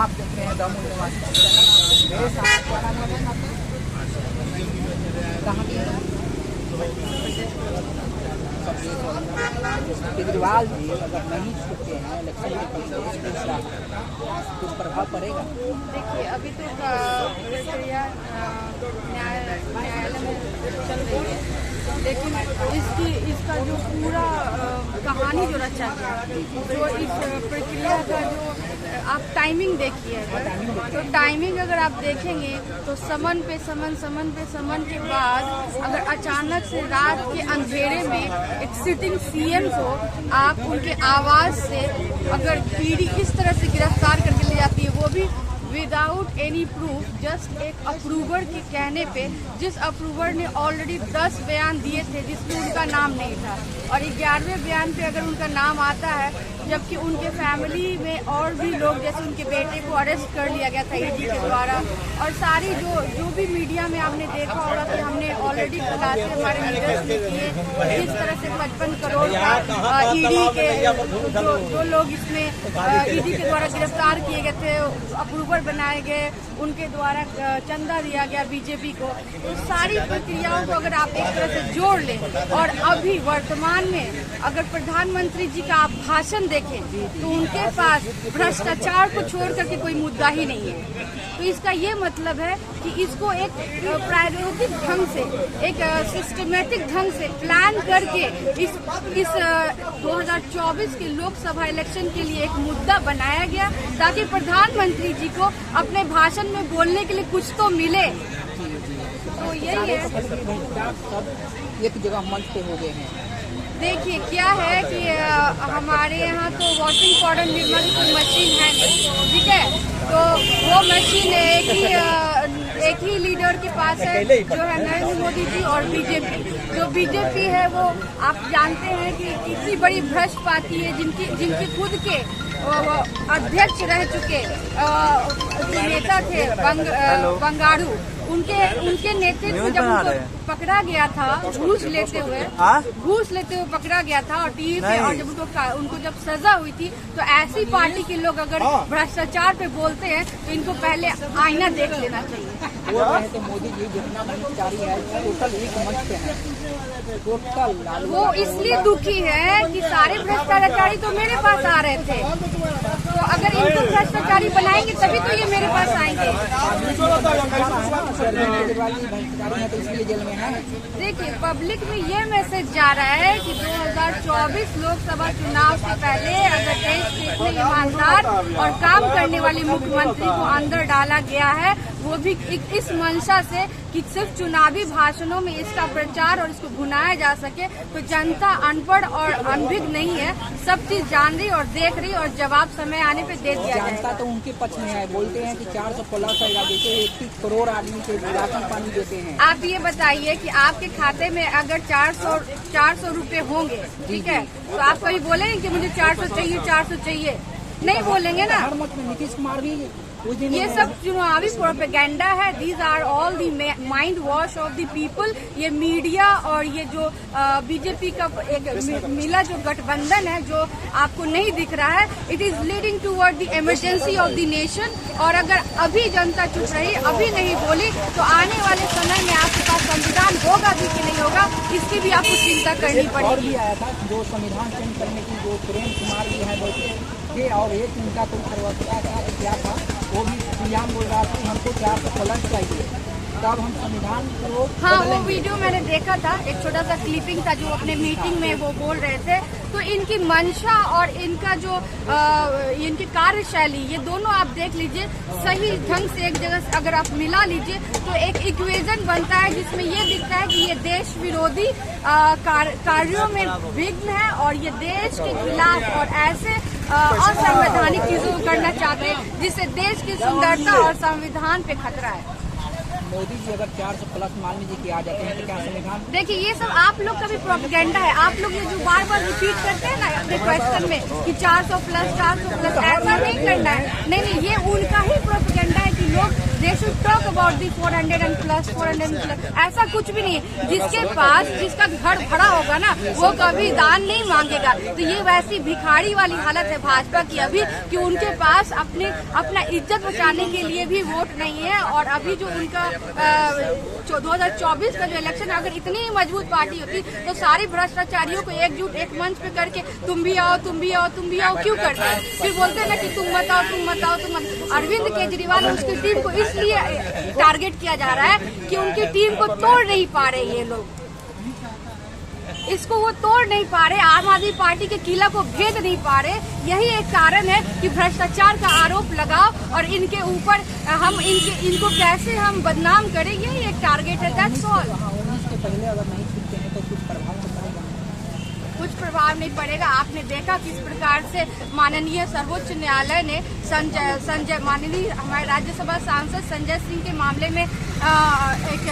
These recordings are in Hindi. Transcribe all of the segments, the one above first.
आप देखते हैं दामोद निवासी मेरे साथ कहाँ केजरीवाल जी अगर नहीं छूटते हैं इलेक्शन के पहले कुछ प्रभाव पड़ेगा? देखिए अभी तो प्रक्रिया न्यायालय में चल रही है, लेकिन इसका जो पूरा कहानी जो रचा गया जो इस प्रक्रिया का जो आप टाइमिंग देखिए, तो टाइमिंग अगर आप देखेंगे तो समन पे समन के बाद अगर अचानक से रात के अंधेरे में एक सिटिंग सीएम को आप उनके आवाज से अगर ईडी इस तरह से गिरफ्तार करके ले जाती है, वो भी विदाउट एनी प्रूफ, जस्ट एक अप्रूवर के कहने पे, जिस अप्रूवर ने ऑलरेडी 10 बयान दिए थे जिसमें उनका नाम नहीं था, और 11वें बयान पे अगर उनका नाम आता है, जबकि उनके फैमिली में और भी लोग जैसे उनके बेटे को अरेस्ट कर लिया गया था ईडी के द्वारा, और सारी जो भी मीडिया में आपने देखा होगा कि हमने ऑलरेडी खुलासे हमारे लीडर्स ने किए, जिस तरह से 55 करोड़ का ईडी के जो लोग इसमें ईडी के द्वारा गिरफ्तार किए गए थे, अप्रूवर बनाए गए, उनके द्वारा चंदा दिया गया बीजेपी को, तो सारी प्रक्रियाओं को अगर आप एक तरह से जोड़ लें और अभी वर्तमान में अगर प्रधानमंत्री जी का आप भाषण देखें तो उनके पास भ्रष्टाचार को छोड़ करके कोई मुद्दा ही नहीं है। तो इसका ये मतलब है कि इसको एक प्रायोगिक ढंग से, एक सिस्टमेटिक ढंग से प्लान करके इस 2024 के लोकसभा इलेक्शन के लिए एक मुद्दा बनाया गया, ताकि प्रधानमंत्री जी को अपने भाषण में बोलने के लिए कुछ तो मिले। तो यही है, एक जगह मंच पे हो गए हैं। देखिए क्या है कि हमारे यहाँ तो वॉशिंग पाउडर निर्मा की कोई मशीन है नहीं, ठीक है, तो वो मशीन एक ही लीडर के पास है, जो है नरेंद्र मोदी जी और बीजेपी। जो बीजेपी है वो आप जानते हैं कि कितनी बड़ी भ्रष्ट पार्टी है, जिनके खुद के अध्यक्ष रह चुके नेता थे बंगारू, उनके नेतृत्व जब उनको पकड़ा गया था घूस लेते हुए पकड़ा गया था और टीवी पे, और जब उनको जब सजा हुई थी, तो ऐसी पार्टी के लोग अगर भ्रष्टाचार पे बोलते हैं तो इनको पहले आईना देख लेना चाहिए। तो मोदी जी जितना मंच जारी है टोटल एक मंच पे है, टोटल वो इसलिए दुखी है कि सारे भ्रष्टाचारी तो मेरे पास आ रहे थे, तो अगर इनको भ्रष्टाचारी बनाएंगे तभी तो ये मेरे पास आएंगे। देखिए पब्लिक में ये मैसेज जा रहा है कि 2024 लोकसभा चुनाव से पहले अगर देश के इतने ईमानदार और काम करने वाले मुख्यमंत्री को अंदर डाला गया है, वो भी इस मंशा से कि सिर्फ चुनावी भाषणों में इसका प्रचार और इसको भुनाया जा सके, तो जनता अनपढ़ और अनभिज्ञ नहीं है, सब चीज जान रही और देख रही, और जवाब समय आने पे दे दिया जाएगा। जनता तो उनके पक्ष में है, बोलते हैं कि 400 प्लस है, जैसे 31 करोड़ आदमी के राशन पानी देते हैं। आप ये बताइए कि आपके खाते में अगर 400 रुपए होंगे, ठीक है, तो आप कभी बोलेंगे कि मुझे 400 चाहिए? नहीं बोलेंगे ना। नीतीश कुमार भी ये सब चुनावी प्रोपेगेंडा है। These are all the mind wash of the people. ये मीडिया और ये जो बीजेपी का एक मिला जो गठबंधन है, जो आपको नहीं दिख रहा है, it is leading toward the emergency of the nation. और अगर अभी जनता चुप रही, अभी नहीं बोली, तो आने वाले समय में आपके पास संविधान होगा भी कि नहीं होगा, इसकी भी आपको चिंता करनी पड़ेगी। आया था जो संविधान चेंज करने की जो प्रेम कुमार जी है बोलते और एक उनका कोई क्या था, वो भी सीएम बोल रहा था हमको 400 प्लस चाहिए, तब हम संविधान को। हाँ, वो वीडियो मैंने देखा था, एक छोटा सा क्लिपिंग था जो अपने मीटिंग में वो बोल रहे थे। तो इनकी मंशा और इनका जो इनकी कार्यशैली, ये दोनों आप देख लीजिए, सही ढंग से एक जगह से अगर आप मिला लीजिए तो एक इक्वेशन बनता है जिसमें ये दिखता है कि ये देश विरोधी कार्यों में विघ्न है और ये देश के खिलाफ और ऐसे असंवैधानिक चीजों को करना चाहते हैं जिससे देश की सुंदरता और संविधान पे खतरा है। मोदी जी अगर 400 प्लस मान लीजिए कि आ जाते हैं तो क्या संविधान? देखिए, ये सब आप लोग का भी प्रोपेगेंडा है। आप लोग ये जो बार बार रिपीट करते हैं ना अपने क्वेश्चन में कि 400 प्लस, ऐसा नहीं करना है। नहीं, ये उनका ही प्रोपेगेंडा है कि लोग देश should talk about the 400 and plus 400 plus. ऐसा कुछ भी नहीं है। जिसके पास जिसका घर भरा होगा ना वो कभी दान नहीं मांगेगा। तो ये वैसी भिखारी वाली हालत है भाजपा की अभी कि उनके पास अपना इज्जत बचाने के लिए भी वोट नहीं है। और अभी जो उनका 2024 का जो इलेक्शन, अगर इतनी मजबूत पार्टी होती तो सारी भ्रष्टाचारियों को एकजुट एक मंच पे करके तुम भी आओ तुम भी आओ तुम भी आओ क्यों करते हैं? फिर बोलते हैं ना कि तुम मत आओ तुम मत आओ तुम मत। अरविंद केजरीवाल और उसकी टीम को इसलिए टारगेट किया जा रहा है कि उनकी टीम को तोड़ नहीं पा रहे ये लोग, इसको वो तोड़ नहीं पा रहे, आम आदमी पार्टी के किला को भेद नहीं पा रहे। यही एक कारण है कि भ्रष्टाचार का आरोप लगाओ और इनके ऊपर हम इनको कैसे हम बदनाम करें, यही एक टारगेट है। That's all. 19 के पहले अगर नहीं जीतते हैं तो कुछ प्रभाव तो पड़ेगा? कुछ प्रभाव नहीं पड़ेगा। आपने देखा किस प्रकार से माननीय सर्वोच्च न्यायालय ने माननीय हमारे राज्यसभा सांसद संजय सिंह के मामले में एक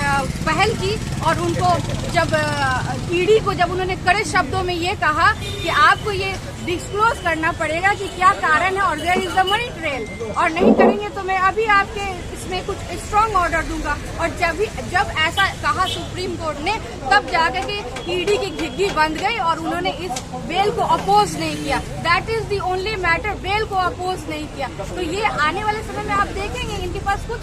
पहल की और उनको जब ईडी को जब उन्होंने कड़े शब्दों में ये कहा कि आपको ये डिस्क्लोज करना पड़ेगा कि क्या कारण है और there is the money trail, और नहीं करेंगे तो मैं अभी आपके इसमें कुछ स्ट्रांग ऑर्डर दूंगा। और जब ऐसा कहा सुप्रीम कोर्ट ने तब जाकर के ईडी की घिग्गी बंद गई और उन्होंने इस बेल को अपोज नहीं किया। That is the only matter, bail को अपोज नहीं किया। तो ये आने वाले समय में आप देखेंगे इनके पास कुछ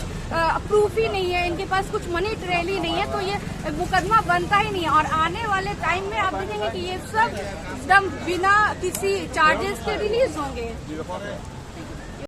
प्रूफ ही नहीं है, इनके पास कुछ मनी ट्रेल ही नहीं है, तो ये मुकदमा बनता ही नहीं है। और आने वाले टाइम में आप देखेंगे कि ये सब एकदम बिना किसी चार्जेस के रिलीज होंगे।